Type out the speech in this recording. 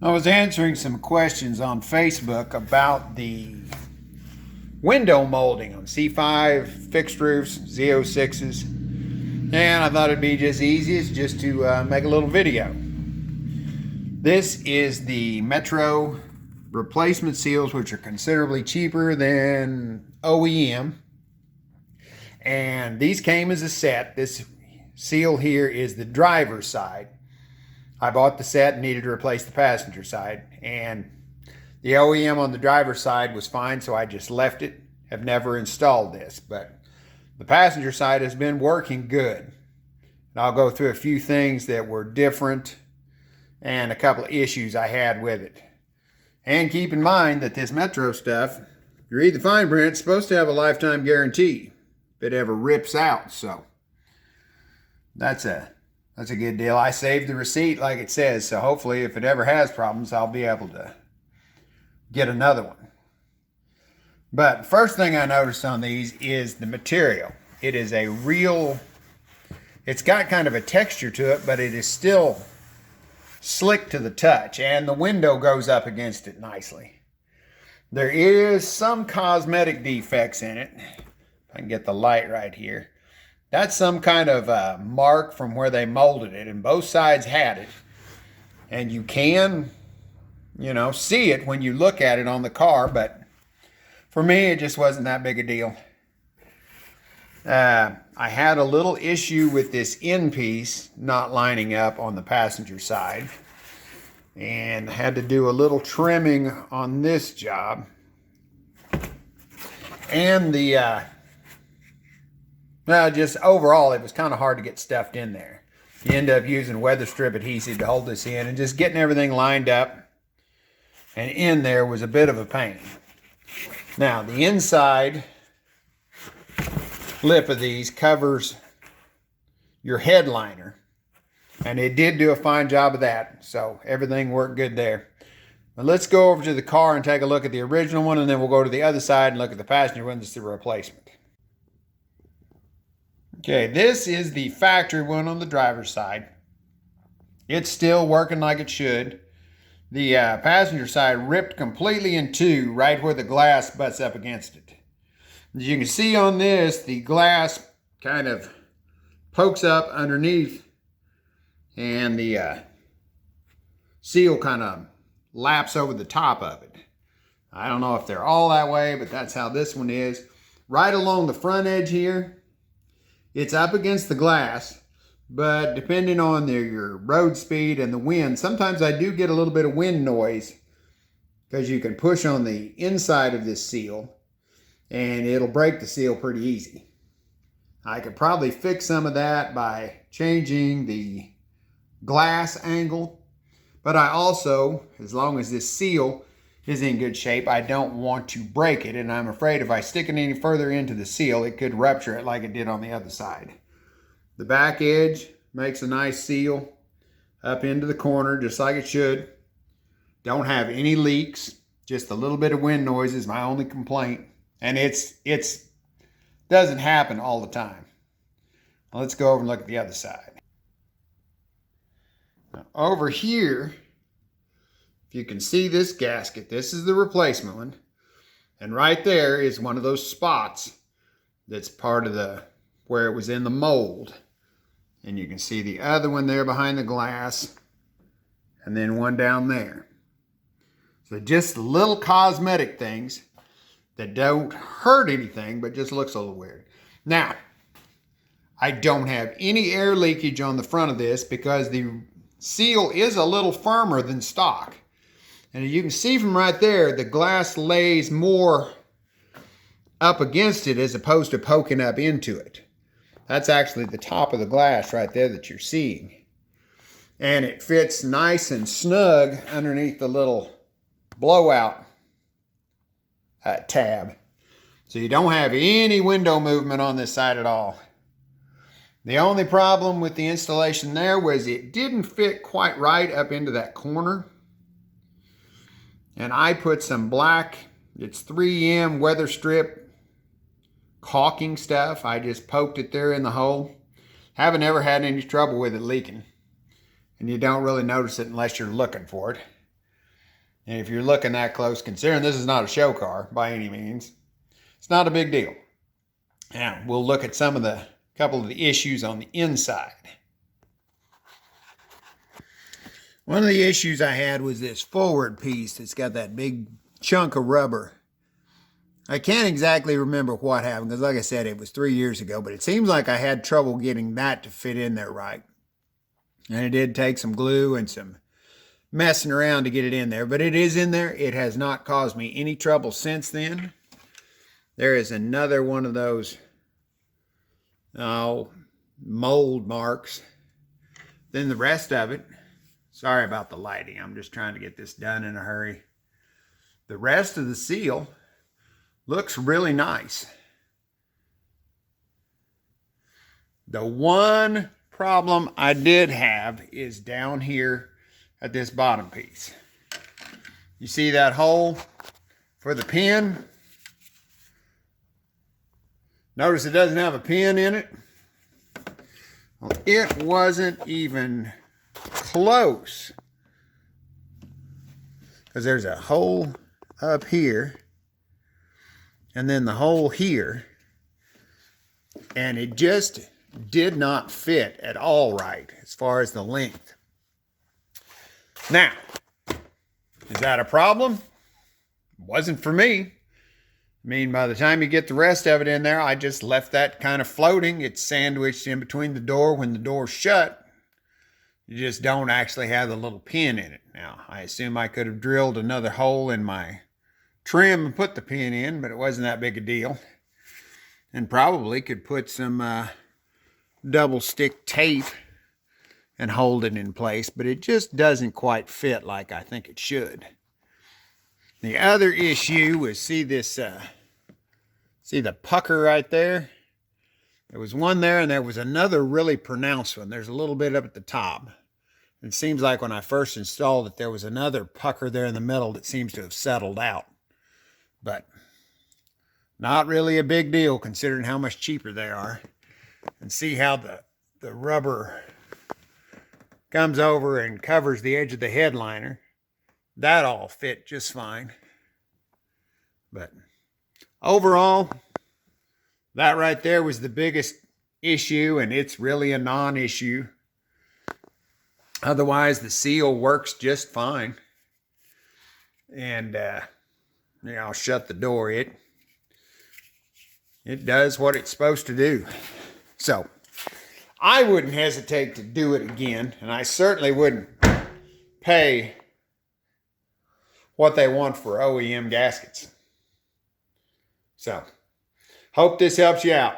I was answering some questions on Facebook about the window molding on C5 fixed roofs, Z06s, and I thought it'd be just easiest just to make a little video. This is the Metro replacement seals, which are considerably cheaper than OEM, and these came as a set. This seal here is the driver's side. I bought the set and needed to replace the passenger side, and the OEM on the driver's side was fine, so I just left it. Have never installed this, but the passenger side has been working good. And I'll go through a few things that were different and a couple of issues I had with it. And keep in mind that this Metro stuff, you read the fine print, it's supposed to have a lifetime guarantee if it ever rips out, so that's a good deal. I saved the receipt like it says, so hopefully if it ever has problems, I'll be able to get another one. But first thing I noticed on these is the material. It is a real, it's got kind of a texture to it, but it is still slick to the touch, and the window goes up against it nicely. There is some cosmetic defects in it. If I can get the light right here. That's some kind of mark from where they molded it, and both sides had it. And you can, see it when you look at it on the car, but for me, it just wasn't that big a deal. I had a little issue with this end piece not lining up on the passenger side, and had to do a little trimming on this job. And just overall, it was kind of hard to get stuffed in there. You end up using Weatherstrip adhesive to hold this in, and just getting everything lined up and in there was a bit of a pain. Now, the inside lip of these covers your headliner, and it did do a fine job of that, so everything worked good there. But let's go over to the car and take a look at the original one, and then we'll go to the other side and look at the passenger one. That's the replacement. Okay, this is the factory one on the driver's side. It's still working like it should. The passenger side ripped completely in two right where the glass butts up against it. As you can see on this, the glass kind of pokes up underneath, and the seal kind of laps over the top of it. I don't know if they're all that way, but that's how this one is. Right along the front edge here, it's up against the glass, but depending on your road speed and the wind, sometimes I do get a little bit of wind noise because you can push on the inside of this seal and it'll break the seal pretty easy. I could probably fix some of that by changing the glass angle, but I also, as long as this seal is in good shape, I don't want to break it, and I'm afraid if I stick it any further into the seal, it could rupture it like it did on the other side. The back edge makes a nice seal up into the corner, just like it should. Don't have any leaks, just a little bit of wind noise is my only complaint, and it's doesn't happen all the time. Now let's go over and look at the other side. Now, over here, if you can see this gasket, this is the replacement one. And right there is one of those spots that's part of where it was in the mold. And you can see the other one there behind the glass, and then one down there. So just little cosmetic things that don't hurt anything, but just looks a little weird. Now, I don't have any air leakage on the front of this because the seal is a little firmer than stock. And you can see from right there, the glass lays more up against it as opposed to poking up into it. That's actually the top of the glass right there that you're seeing. And it fits nice and snug underneath the little blowout tab. So you don't have any window movement on this side at all. The only problem with the installation there was it didn't fit quite right up into that corner. And I put some black, it's 3M Weatherstrip caulking stuff. I just poked it there in the hole. Haven't ever had any trouble with it leaking. And you don't really notice it unless you're looking for it. And if you're looking that close, considering this is not a show car by any means, it's not a big deal. Now, we'll look at couple of the issues on the inside. One of the issues I had was this forward piece that's got that big chunk of rubber. I can't exactly remember what happened because, like I said, it was 3 years ago, but it seems like I had trouble getting that to fit in there right. And it did take some glue and some messing around to get it in there, but it is in there. It has not caused me any trouble since then. There is another one of those mold marks. Then the rest of it, sorry about the lighting, I'm just trying to get this done in a hurry. The rest of the seal looks really nice. The one problem I did have is down here at this bottom piece. You see that hole for the pin? Notice it doesn't have a pin in it. Well, it wasn't even close, because there's a hole up here and then the hole here, and it just did not fit at all right as far as the length. Now, is that a problem? Wasn't for me. I mean, by the time you get the rest of it in there, I just left that kind of floating. It's sandwiched in between the door. When the door's shut, you just don't actually have the little pin in it. Now, I assume I could have drilled another hole in my trim and put the pin in, but it wasn't that big a deal. And probably could put some double stick tape and hold it in place, but it just doesn't quite fit like I think it should. The other issue was, see this, see the pucker right there? There was one there, and there was another really pronounced one. There's a little bit up at the top. It seems like when I first installed it, there was another pucker there in the middle that seems to have settled out. But not really a big deal considering how much cheaper they are. And see how the rubber comes over and covers the edge of the headliner. That all fit just fine. But overall, that right there was the biggest issue, and it's really a non-issue. Otherwise, the seal works just fine. And I'll shut the door. It does what it's supposed to do. So I wouldn't hesitate to do it again, and I certainly wouldn't pay what they want for OEM gaskets. So, hope this helps you out.